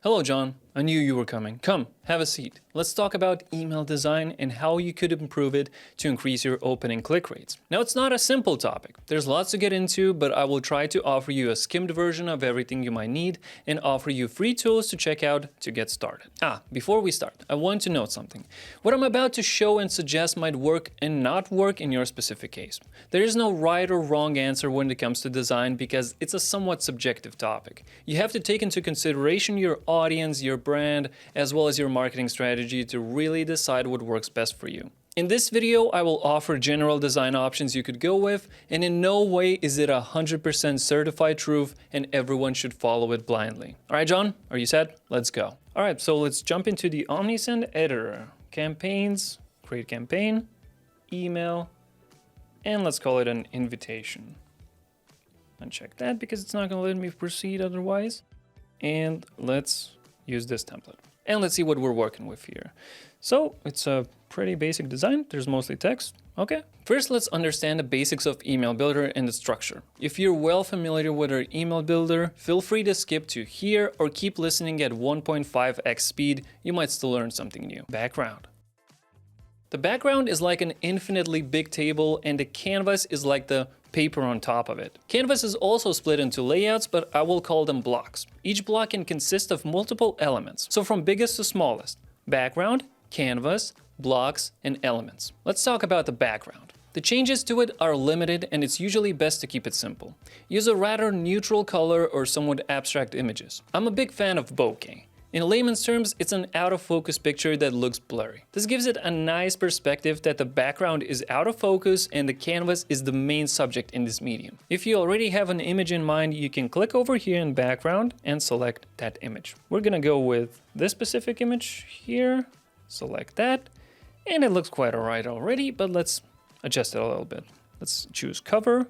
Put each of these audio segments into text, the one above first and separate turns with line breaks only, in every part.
Hello, John. I knew you were coming. Come, have a seat. Let's talk about email design and how you could improve it to increase your open and click rates. Now, it's not a simple topic. There's lots to get into, but I will try to offer you a skimmed version of everything you might need and offer you free tools to check out to get started. Before we start, I want to note something. What I'm about to show and suggest might work and not work in your specific case. There is no right or wrong answer when it comes to design because it's a somewhat subjective topic. You have to take into consideration your audience, your brand, as well as your marketing strategy to really decide what works best for you. In this video, I will offer general design options you could go with, and in no way is it 100% certified truth and everyone should follow it blindly. All right, John, are you set? Let's go. All right, so let's jump into the Omnisend editor. Campaigns, create campaign, email, and let's call it an invitation. Uncheck that because it's not going to let me proceed otherwise. And let's use this template. And let's see what we're working with here. So it's a pretty basic design. There's mostly text. Okay. First, let's understand the basics of email builder and the structure. If you're well familiar with our email builder, feel free to skip to here or keep listening at 1.5x speed. You might still learn something new. Background. The background is like an infinitely big table and the canvas is like the paper on top of it. Canvas is also split into layouts, but I will call them blocks. Each block can consist of multiple elements. So from biggest to smallest: background, canvas, blocks, and elements. Let's talk about the background. The changes to it are limited and it's usually best to keep it simple. Use a rather neutral color or somewhat abstract images. I'm a big fan of bokeh. In layman's terms, it's an out-of-focus picture that looks blurry. This gives it a nice perspective that the background is out of focus and the canvas is the main subject in this medium. If you already have an image in mind, you can click over here in background and select that image. We're gonna go with this specific image here, select that, and it looks quite alright already, but let's adjust it a little bit. Let's choose cover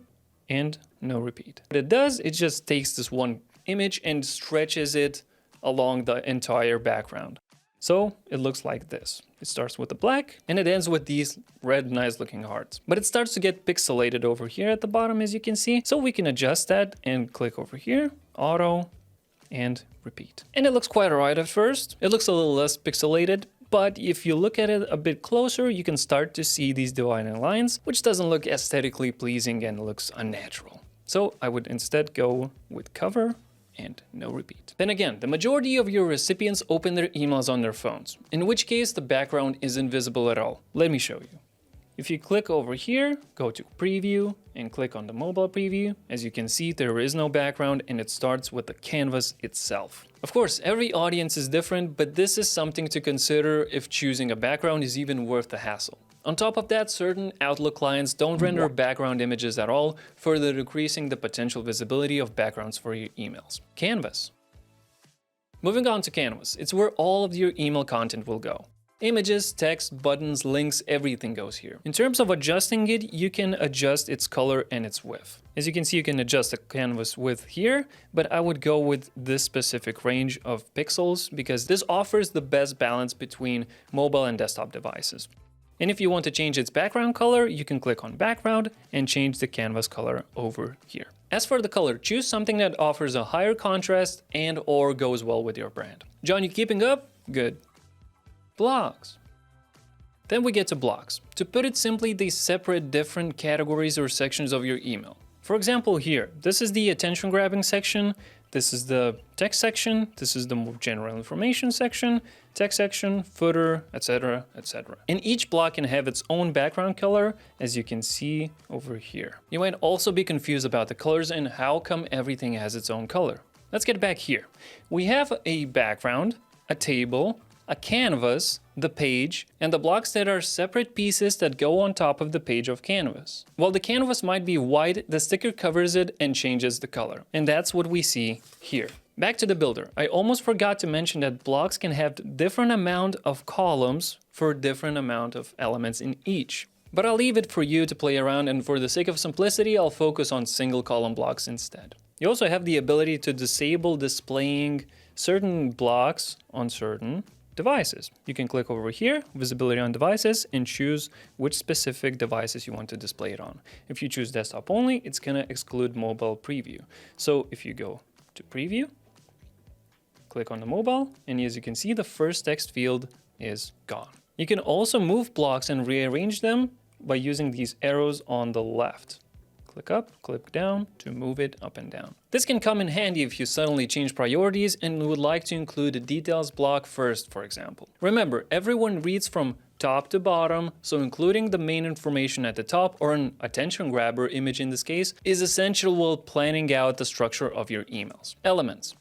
and no repeat. What it does, it just takes this one image and stretches it along the entire background. So it looks like this. It starts with the black and it ends with these red nice looking hearts. But it starts to get pixelated over here at the bottom, as you can see. So we can adjust that and click over here, auto, and repeat. And it looks quite alright at first. It looks a little less pixelated, but if you look at it a bit closer, you can start to see these dividing lines, which doesn't look aesthetically pleasing and looks unnatural. So I would instead go with cover and no repeat. Then again, the majority of your recipients open their emails on their phones, in which case the background isn't visible at all. Let me show you. If you click over here, go to preview and click on the mobile preview, as you can see there is no background and it starts with the canvas itself. Of course, every audience is different, but this is something to consider if choosing a background is even worth the hassle. On top of that, certain Outlook clients don't render background images at all, further decreasing the potential visibility of backgrounds for your emails. Canvas. Moving on to Canvas, it's where all of your email content will go. Images, text, buttons, links, everything goes here. In terms of adjusting it, you can adjust its color and its width. As you can see, you can adjust the canvas width here, but I would go with this specific range of pixels because this offers the best balance between mobile and desktop devices. And if you want to change its background color, you can click on background and change the canvas color over here. As for the color, choose something that offers a higher contrast and or goes well with your brand. John, you keeping up? Good. Blocks. Then we get to blocks. To put it simply, they separate different categories or sections of your email. For example, here, this is the attention grabbing section. This is the text section, this is the more general information section, text section, footer, etc., etc. And each block can have its own background color, as you can see over here. You might also be confused about the colors and how come everything has its own color. Let's get back here. We have a background, a table, a canvas, the page, and the blocks that are separate pieces that go on top of the page of canvas. While the canvas might be white, the sticker covers it and changes the color. And that's what we see here. Back to the builder. I almost forgot to mention that blocks can have different amount of columns for different amount of elements in each. But I'll leave it for you to play around, and for the sake of simplicity, I'll focus on single column blocks instead. You also have the ability to disable displaying certain blocks on certain devices. You can click over here, visibility on devices, and choose which specific devices you want to display it on. If you choose desktop only, it's gonna exclude mobile preview. So if you go to preview, Click on the mobile, and as you can see, the first text field is gone. You can also move blocks and rearrange them by using these arrows on the left. Click up, click down to move it up and down. This can come in handy if you suddenly change priorities and would like to include a details block first, for example. Remember, everyone reads from top to bottom, so including the main information at the top, or an attention grabber image in this case, is essential while planning out the structure of your emails. Elements.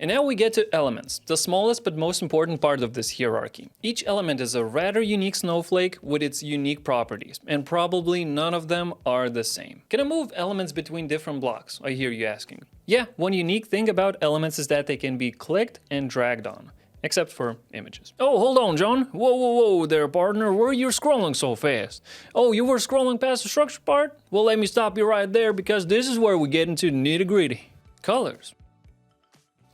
And now we get to elements, the smallest but most important part of this hierarchy. Each element is a rather unique snowflake with its unique properties, and probably none of them are the same. Can I move elements between different blocks? I hear you asking. Yeah, one unique thing about elements is that they can be clicked and dragged on. Except for images. Oh, hold on, John. Whoa there, partner. Where are you scrolling so fast? Oh, you were scrolling past the structure part? Well, let me stop you right there because this is where we get into the nitty-gritty. Colors.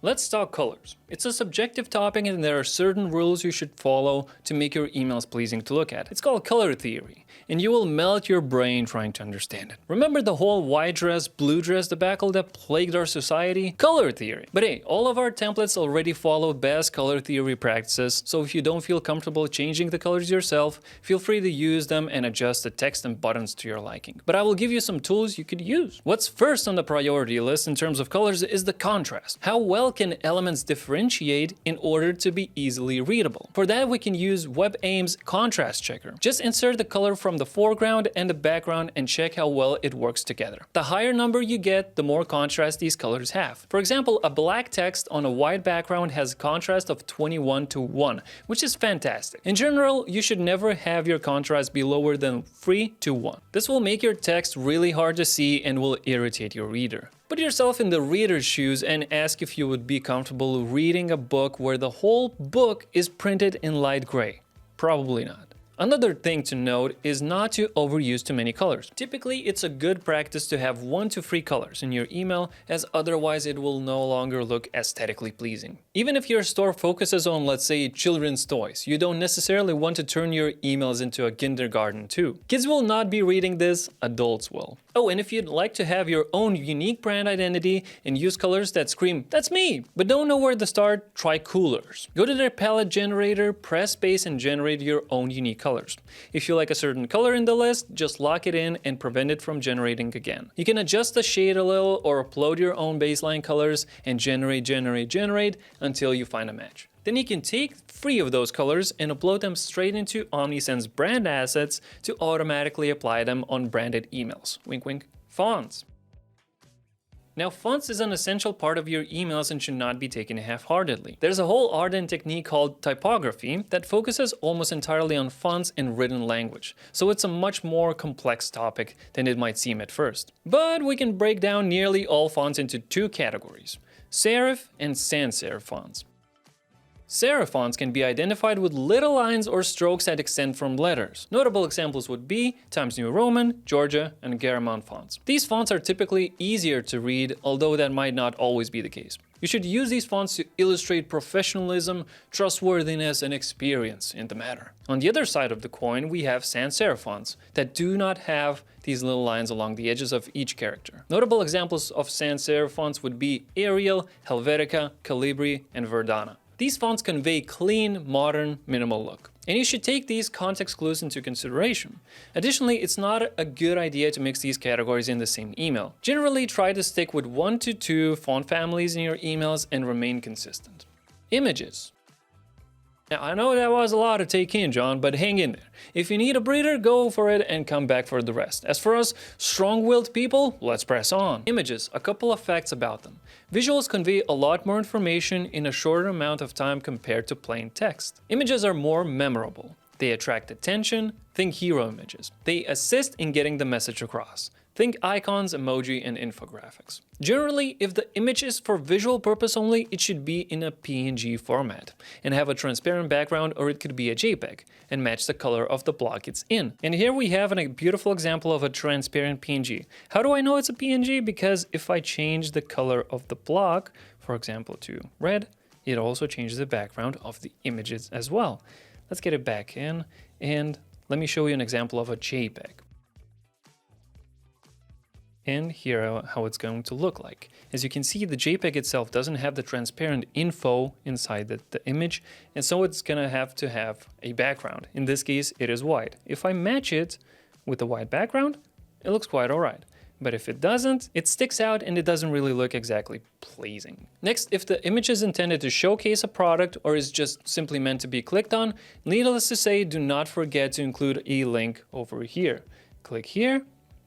Let's talk colors. It's a subjective topic and there are certain rules you should follow to make your emails pleasing to look at. It's called color theory, and you will melt your brain trying to understand it. Remember the whole white dress, blue dress debacle that plagued our society? Color theory. But hey, all of our templates already follow best color theory practices, so if you don't feel comfortable changing the colors yourself, feel free to use them and adjust the text and buttons to your liking. But I will give you some tools you could use. What's first on the priority list in terms of colors is the contrast. How well can elements differentiate in order to be easily readable? For that, we can use WebAIM's contrast checker. Just insert the color from the foreground and the background and check how well it works together. The higher number you get, the more contrast these colors have. For example, a black text on a white background has a contrast of 21:1, which is fantastic. In general, you should never have your contrast be lower than 3:1. This will make your text really hard to see and will irritate your reader. Put yourself in the reader's shoes and ask if you would be comfortable reading a book where the whole book is printed in light gray. Probably not. Another thing to note is not to overuse too many colors. Typically, it's a good practice to have 1 to 3 colors in your email, as otherwise it will no longer look aesthetically pleasing. Even if your store focuses on, let's say, children's toys, you don't necessarily want to turn your emails into a kindergarten too. Kids will not be reading this, adults will. Oh, and if you'd like to have your own unique brand identity and use colors that scream, "That's me," but don't know where to start, try Coolors. Go to their palette generator, press space and generate your own unique colors. If you like a certain color in the list, just lock it in and prevent it from generating again. You can adjust the shade a little or upload your own baseline colors and generate until you find a match. Then you can take 3 of those colors and upload them straight into Omnisend's brand assets to automatically apply them on branded emails. Wink, wink. Fonts. Now, fonts is an essential part of your emails and should not be taken half-heartedly. There's a whole art and technique called typography that focuses almost entirely on fonts and written language, so it's a much more complex topic than it might seem at first. But we can break down nearly all fonts into 2 categories: serif and sans serif fonts. Serif fonts can be identified with little lines or strokes that extend from letters. Notable examples would be Times New Roman, Georgia, and Garamond fonts. These fonts are typically easier to read, although that might not always be the case. You should use these fonts to illustrate professionalism, trustworthiness, and experience in the matter. On the other side of the coin, we have sans serif fonts that do not have these little lines along the edges of each character. Notable examples of sans serif fonts would be Arial, Helvetica, Calibri, and Verdana. These fonts convey clean, modern, minimal look. And you should take these context clues into consideration. Additionally, it's not a good idea to mix these categories in the same email. Generally, try to stick with 1 to 2 font families in your emails and remain consistent. Images. Now, I know that was a lot to take in, John, but hang in there. If you need a breather, go for it and come back for the rest. As for us strong-willed people, let's press on. Images, a couple of facts about them. Visuals convey a lot more information in a shorter amount of time compared to plain text. Images are more memorable. They attract attention. Think hero images. They assist in getting the message across. Think icons, emoji, and infographics. Generally, if the image is for visual purpose only, it should be in a PNG format and have a transparent background, or it could be a JPEG and match the color of the block it's in. And here we have a beautiful example of a transparent PNG. How do I know it's a PNG? Because if I change the color of the block, for example, to red, it also changes the background of the images as well. Let's get it back in and let me show you an example of a JPEG. And here how it's going to look like. As you can see, the JPEG itself doesn't have the transparent info inside the image, and so it's gonna have to have a background. In this case, it is white. If I match it with a white background, it looks quite all right. But if it doesn't, it sticks out and it doesn't really look exactly pleasing. Next, if the image is intended to showcase a product or is just simply meant to be clicked on, needless to say, do not forget to include a link over here. Click here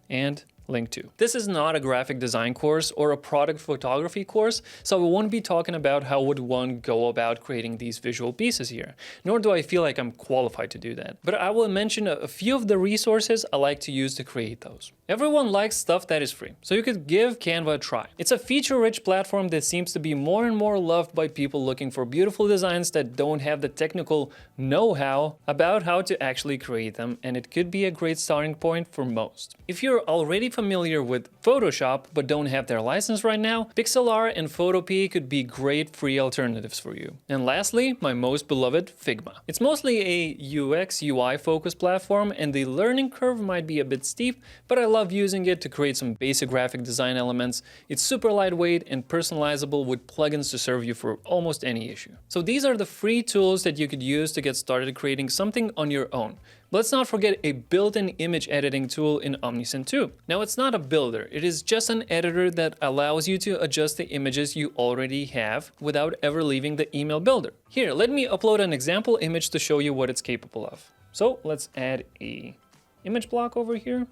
and link to. This is not a graphic design course or a product photography course, so I won't be talking about how would one go about creating these visual pieces here, nor do I feel like I'm qualified to do that. But I will mention a few of the resources I like to use to create those. Everyone likes stuff that is free, so you could give Canva a try. It's a feature-rich platform that seems to be more and more loved by people looking for beautiful designs that don't have the technical know-how about how to actually create them, and it could be a great starting point for most. If you're already familiar with Photoshop but don't have their license right now, Pixlr and Photopea could be great free alternatives for you. And lastly, my most beloved, Figma. It's mostly a UX UI focused platform, and the learning curve might be a bit steep, but I love using it to create some basic graphic design elements. It's super lightweight and personalizable with plugins to serve you for almost any issue. So these are the free tools that you could use to get started creating something on your own. Let's not forget a built-in image editing tool in Omnisend too. Now, it's not a builder, it is just an editor that allows you to adjust the images you already have without ever leaving the email builder. Here, let me upload an example image to show you what it's capable of. So let's add a image block over here.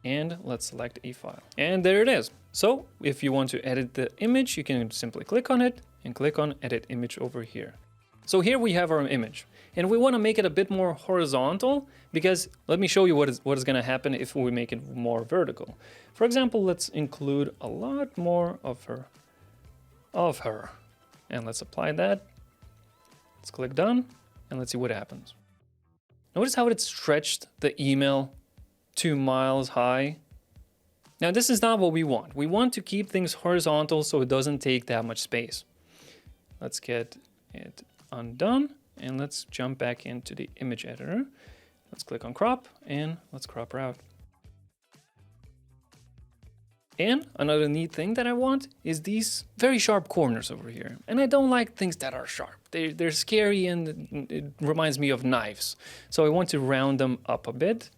And let's select a file. And there it is. So if you want to edit the image, you can simply click on it and click on Edit Image over here. So here we have our image, and we want to make it a bit more horizontal because let me show you what is going to happen if we make it more vertical. For example, let's include a lot more of her, and let's apply that. Let's click done, and let's see what happens. Notice how it stretched the email 2 miles high. Now this is not what we want. We want to keep things horizontal so it doesn't take that much space. Let's get it undone and let's jump back into the image editor. Let's click on crop and let's crop her out. And another neat thing that I want is these very sharp corners over here. And I don't like things that are sharp. They're scary and it reminds me of knives. So I want to round them up a bit.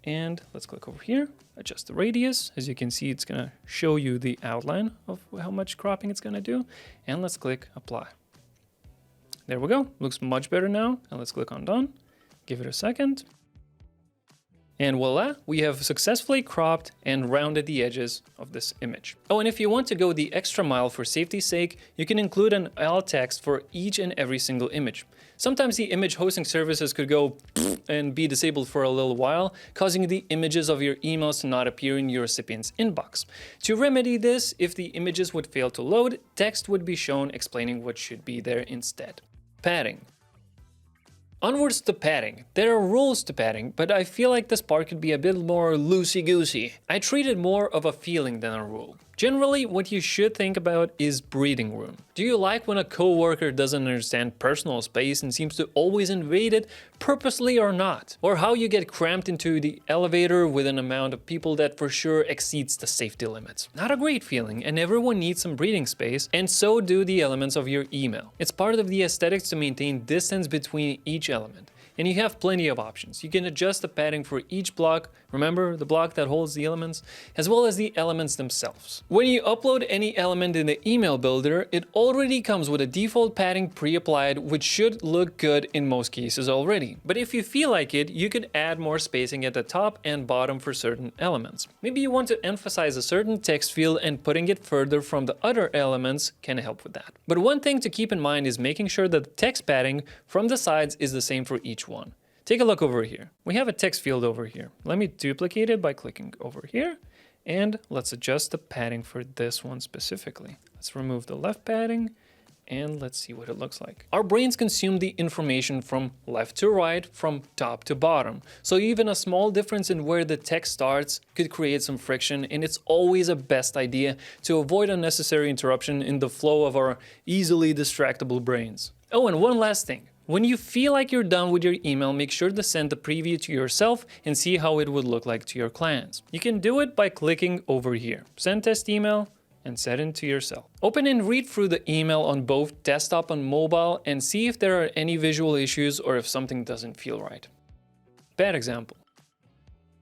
And let's click over here, adjust the radius. As you can see, it's gonna show you the outline of how much cropping it's gonna do. And let's click apply. There we go, looks much better now. And let's click on done, give it a second. And voila, we have successfully cropped and rounded the edges of this image. Oh, and if you want to go the extra mile for safety's sake, you can include an alt text for each and every single image. Sometimes the image hosting services could go and be disabled for a little while, causing the images of your emails to not appear in your recipient's inbox. To remedy this, if the images would fail to load, text would be shown explaining what should be there instead. Padding. Onwards to padding. There are rules to padding, but I feel like this part could be a bit more loosey-goosey. I treat it more of a feeling than a rule. Generally, what you should think about is breathing room. Do you like when a coworker doesn't understand personal space and seems to always invade it, purposely or not? Or how you get cramped into the elevator with an amount of people that for sure exceeds the safety limits? Not a great feeling, and everyone needs some breathing space, and so do the elements of your email. It's part of the aesthetics to maintain distance between each element. And you have plenty of options. You can adjust the padding for each block, remember the block that holds the elements, as well as the elements themselves. When you upload any element in the email builder, it already comes with a default padding pre-applied, which should look good in most cases already. But if you feel like it, you can add more spacing at the top and bottom for certain elements. Maybe you want to emphasize a certain text field and putting it further from the other elements can help with that. But one thing to keep in mind is making sure that the text padding from the sides is the same for each one. Take a look over here. We have a text field over here. Let me duplicate it by clicking over here, and let's adjust the padding for this one specifically. Let's remove the left padding and let's see what it looks like. Our brains consume the information from left to right, from top to bottom. So even a small difference in where the text starts could create some friction, and it's always a best idea to avoid unnecessary interruption in the flow of our easily distractible brains. Oh, and one last thing. When you feel like you're done with your email, make sure to send the preview to yourself and see how it would look like to your clients. You can do it by clicking over here, send test email, and set it to yourself. Open and read through the email on both desktop and mobile and see if there are any visual issues or if something doesn't feel right. Bad example.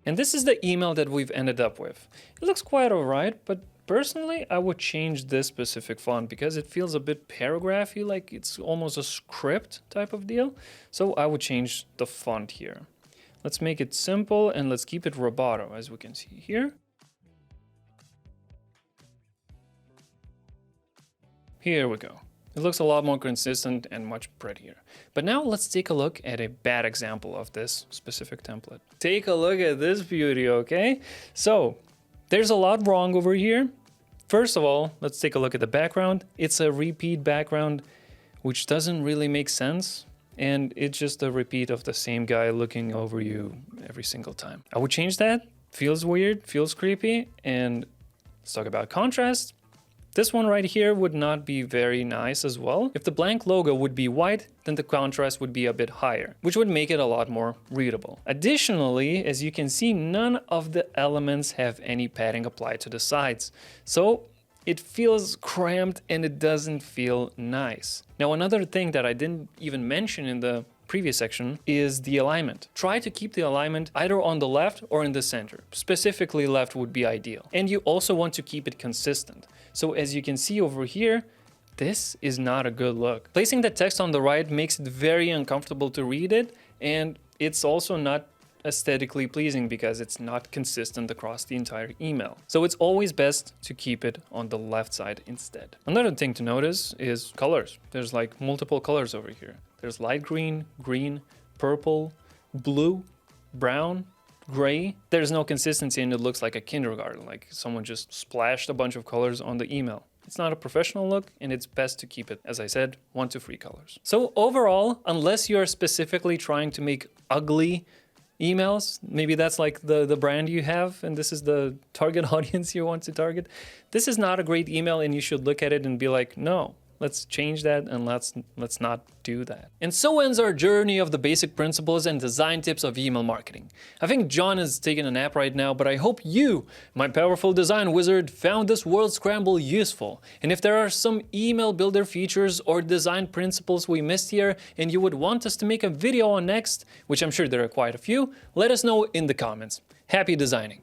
And this is the email that we've ended up with. It looks quite alright, but personally, I would change this specific font because it feels a bit paragraphy, like it's almost a script type of deal. So I would change the font here. Let's make it simple and let's keep it Roboto, as we can see here. Here we go. It looks a lot more consistent and much prettier. But now let's take a look at a bad example of this specific template. Take a look at this beauty, okay? So there's a lot wrong over here. First of all, let's take a look at the background. It's a repeat background, which doesn't really make sense. And it's just a repeat of the same guy looking over you every single time. I would change that. Feels weird, feels creepy. And let's talk about contrast. This one right here would not be very nice as well. If the blank logo would be white, then the contrast would be a bit higher, which would make it a lot more readable. Additionally, as you can see, none of the elements have any padding applied to the sides. So it feels cramped and it doesn't feel nice. Now, another thing that I didn't even mention in the previous section is the alignment. Try to keep the alignment either on the left or in the center. Specifically, left would be ideal. And you also want to keep it consistent. So as you can see over here, this is not a good look. Placing the text on the right makes it very uncomfortable to read it, and it's also not aesthetically pleasing because it's not consistent across the entire email. So it's always best to keep it on the left side instead. Another thing to notice is colors. There's like multiple colors over here. There's light green, green, purple, blue, brown, gray. There's no consistency and it looks like a kindergarten, like someone just splashed a bunch of colors on the email. It's not a professional look and it's best to keep it, as I said, 1 to 3 colors. So overall, unless you're specifically trying to make ugly emails, maybe that's like the brand you have and this is the target audience you want to target, this is not a great email and you should look at it and be like, no, let's change that and let's not do that. And so ends our journey of the basic principles and design tips of email marketing. I think John is taking a nap right now, but I hope you, my powerful design wizard, found this word scramble useful. And if there are some email builder features or design principles we missed here and you would want us to make a video on next, which I'm sure there are quite a few, let us know in the comments. Happy designing!